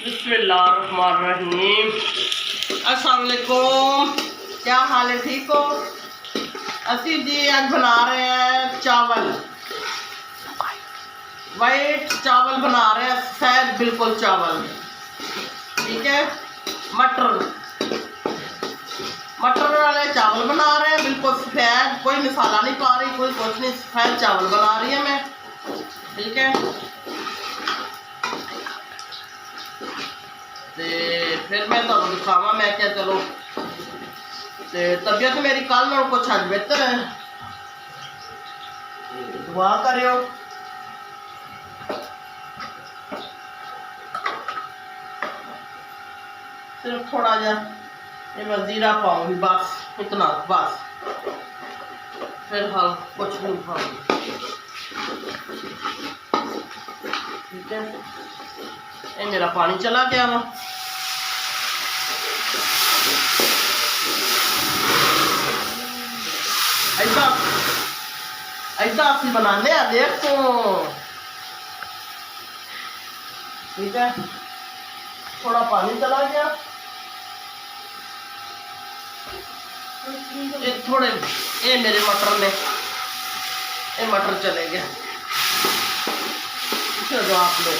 बिस्मिल्लाहिर्रहमानिर्रहीम। अस्सलाम वालेकुम, क्या हाल है? ठीक हो? असी जी आज बना रहे हैं चावल, वाइट चावल बना रहे हैं, सफेद बिल्कुल चावल। ठीक है, मटर वाले चावल बना रहे हैं, बिल्कुल सफेद, कोई मसाला नहीं पा रही, कोई कुछ नहीं, सफेद चावल बना रही है मैं। ठीक है, ते फिर मैं तो दिखावा, मैं क्या चलो तबीयत मेरी कल नालों कुछ अज बेहतर है, दुआ करियो। सिर्फ थोड़ा जा ये मैं जीरा पाऊंगी, बस इतना, बस फिर हाँ कुछ नहीं पाऊंगी। ठीक है, ये मेरा पानी चला गया वहाँ। ऐसा ऐसा असली बनाने आ देख तो। ठीक है, थोड़ा पानी चला गया, ये थोड़े ये मेरे मटर में ये मटर चले गए। चलो आप लोग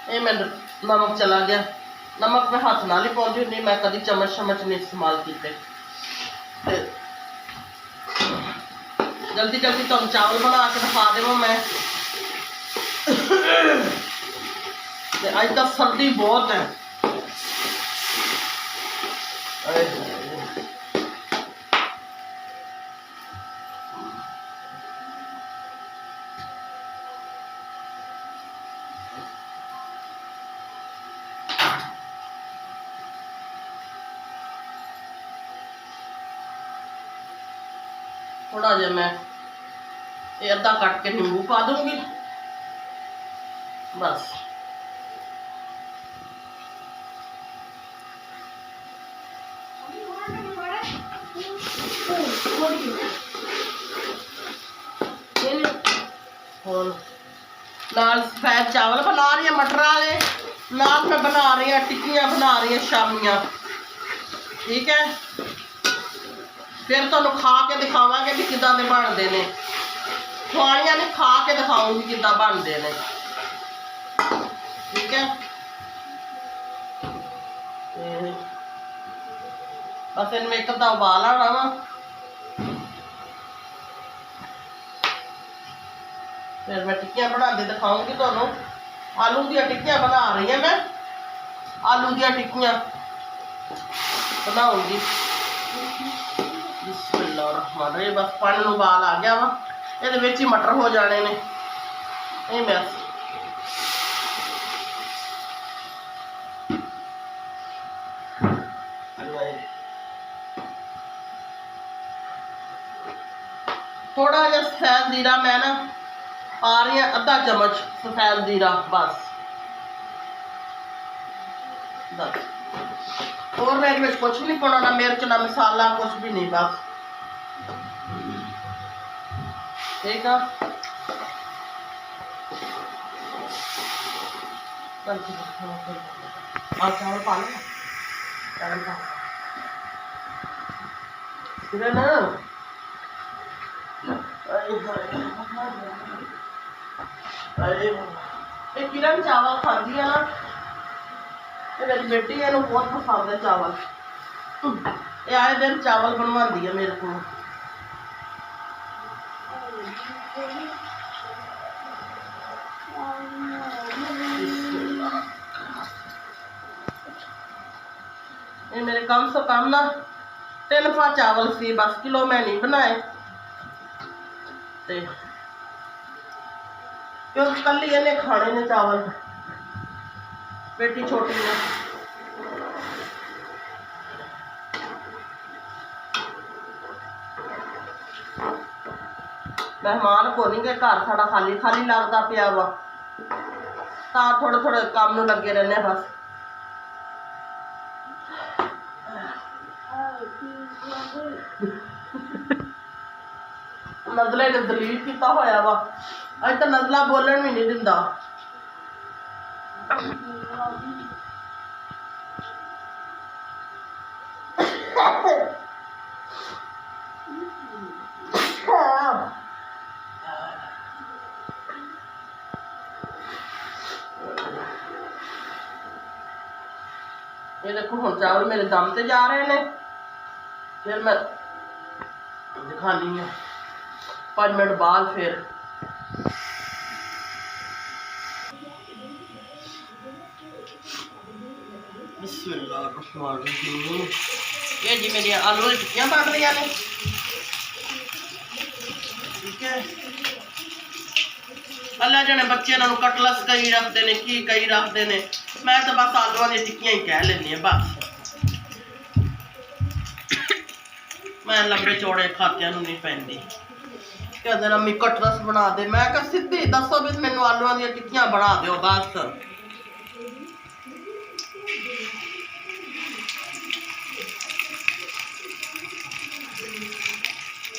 ये मैं नमक चला गया, नमक में हाथ ना ली पहुंची नहीं, मैं कभी चम्मच चम्मच नहीं इस्तेमाल किए। जल्दी जल्दी तो चावल बना के दिखा देव मैं। आज तक सर्दी बहुत है, थोड़ा जा मैं ये अद्धा कट के नींबू पा दूंगी, बस। नाल सफेद चावल बना रही है मटर वाले, नाल मैं बना रही हूँ टिक्कियाँ, बना रही है शामियाँ। ठीक है, फिर तुहानू खा के दिखावांगे भी किदां दे बनदे ने, खुआनियां नहीं, खा के दिखाऊंगी किदां बनदे ने। ठीक है, बस इनमें एक अद्धा उबाल आना वा, फिर मैं टिक्कियां बनाते दिखाऊंगी तुहानू। आलू दी टिक्कियां बना रही है मैं, आलू दी टिक्कियां बनाऊंगी। बिस्मिल्लाहिर्रहमानिर्रहीम। बस पानी में उबाल आ गया वा, ये ही मटर हो जाने ने। ये मैं थोड़ा जहा सफेद जीरा मैं ना पा रही हूँ, अद्धा चम्मच सफेद जीरा, बस। और मैं कुछ भी नहीं पाना, ना मिर्च ना मसाला, कुछ भी नहीं, बस। ठीक है, चावल पा लो, चावल पा ना। किरण चावल खाती है ना, मेरी बेटी है, बहुत पसंद है चावल, ये आए दिन चावल बनवाती है मेरे को। ये मेरे कम से कम ना 3 पा चावल सी, बस किलो मैं नहीं बनाए, क्योंकि कल ही इन्हें खाने ने चावल, बेटी छोटी है। मेहमान को नहीं, घर साड़ा खाली खाली लगता पिया वा, थोड़े थोड़े काम नूं लगे रहने, बस। नजले ने दलील किया होया वा अज तो नजला बोलन भी नहीं दिंदा ये देखो हम चावल मेरे दम से जा रहे हैं फिर मैं दिखानी है 5 मिनट बाद फिर बिस्मिल्लाहिर्रहमानिर्रहीम ये जी मेरी आलू की टिक्कियां बन रही ने ठीक है अल्लाह जाने बच्चे इन्हों कटलस कई रखते हैं की कई रखते हैं मैं तो बस आलूआ दी टिक्कियां ही कह लेनी है बस मैं लंबे चौड़े खातियां नहीं पैंदी कहते अम्मी कटलस बना दे मैं कहा सीधी दसो भी मैनू आलूआ दी टिक्कियां बना दो बस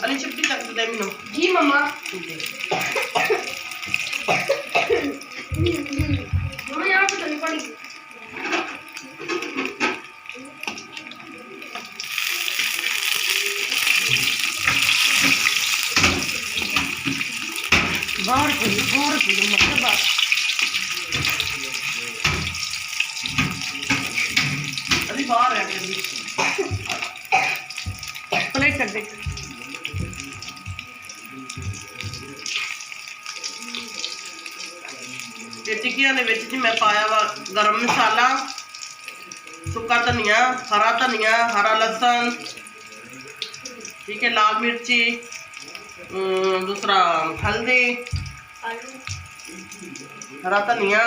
अली चिपटी तक दे मैनू जी मम्मा मम्मा यहाँ पे चली पड़ी बाहर मतलब बात अभी बाहर है प्लेट कर दे टिक्कियां दे विच जी मैं पाया वा गरम मसाला सुक्का धनिया हरा लसन ठीक है लाल मिर्ची दूसरा हल्दी हरा धनिया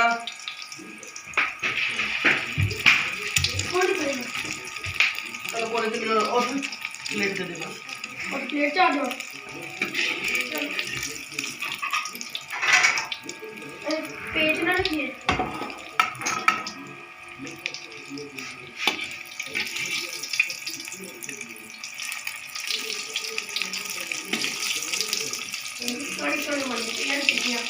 प्लेट दे दे बस और प्लेट चाह दो पेट ना रखिए थोड़ी बन गई यार टिक्कियां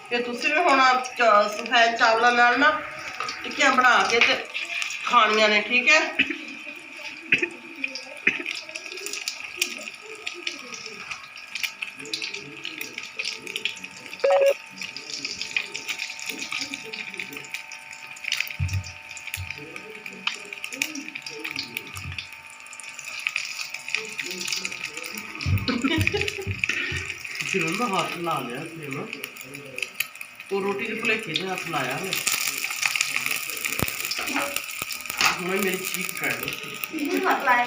ਤੇ ਤੁਸੀਂ ਵੀ ਹੁਣ ਸਫੈਦ ਚਾਵਲਾਂ ਨਾਲ ਨਾ ਟਿੱਕੀਆਂ ਬਣਾ ਕੇ ਤੇ ਖਾਣੀਆਂ ਨੇ ਠੀਕ ਹੈ जिन्होंने तो हाथ ला लिया ना वो रोटी के भुलेखे से हाथ लाया है मेरी चीख कर हाथ लाया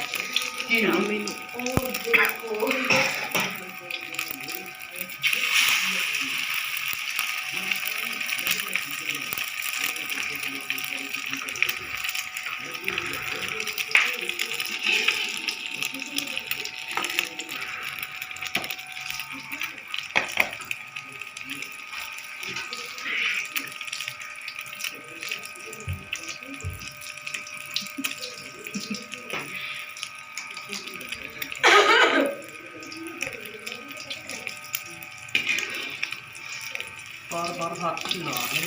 बार बार हाथ हिला रहे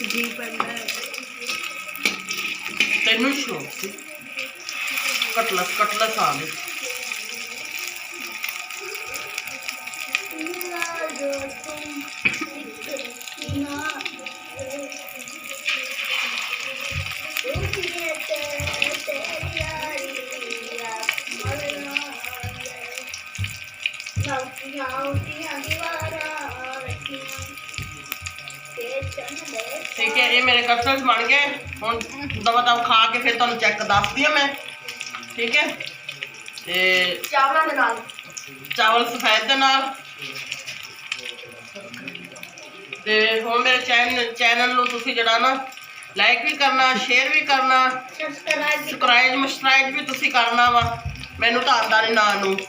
जी बनना है तेनू शौक सी कटलस कटलस आ गए ठीक है, ये मेरे कटलेट्स बन गए। हुण दवा दवा खा के फिर तुहानूं चेक दसदी हां मैं। ठीक है, ते चावलों के नाल चावल सफेद दे नाल। ते हुण मेरे चैनल नूं तुसीं जिहड़ा ना लाइक भी करना, शेयर भी करना, सब्सक्राइब भी तुसीं करना वा। मैनूं तो आंदा नहीं नां नूं, ते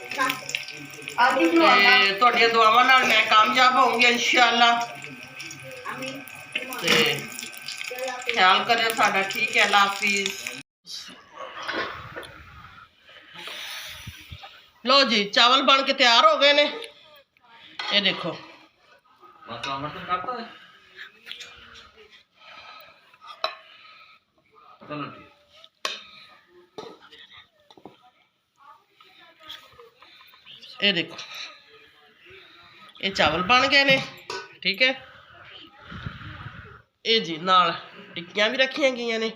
तुहाडीआं दुआवां नाल मैं कामयाब होऊंगी इंशाअल्लाह। ते ख्याल करें साडा। ठीक है, अल्लाह हाफिज। लो जी, चावल बन के तैयार हो गए ने। ये देखो, ये देखो, ये चावल बन गए ने। ठीक है, ये जी नाल टिक्कियां भी रखियां गई ने।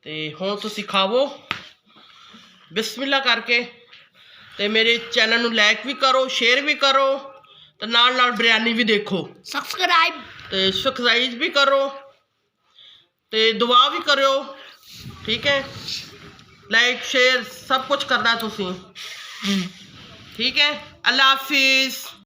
ते हुण तुसीं खावो बिस्मिल्लाह करके। ते मेरे चैनल नूं लाइक भी करो, शेयर भी करो, ते नाल नाल बिरयानी भी देखो, सब्सक्राइब भी करो, ते दुआ भी करो। ठीक है, लाइक शेयर सब कुछ करना तुसीं। ठीक है, अल्लाह हाफिज।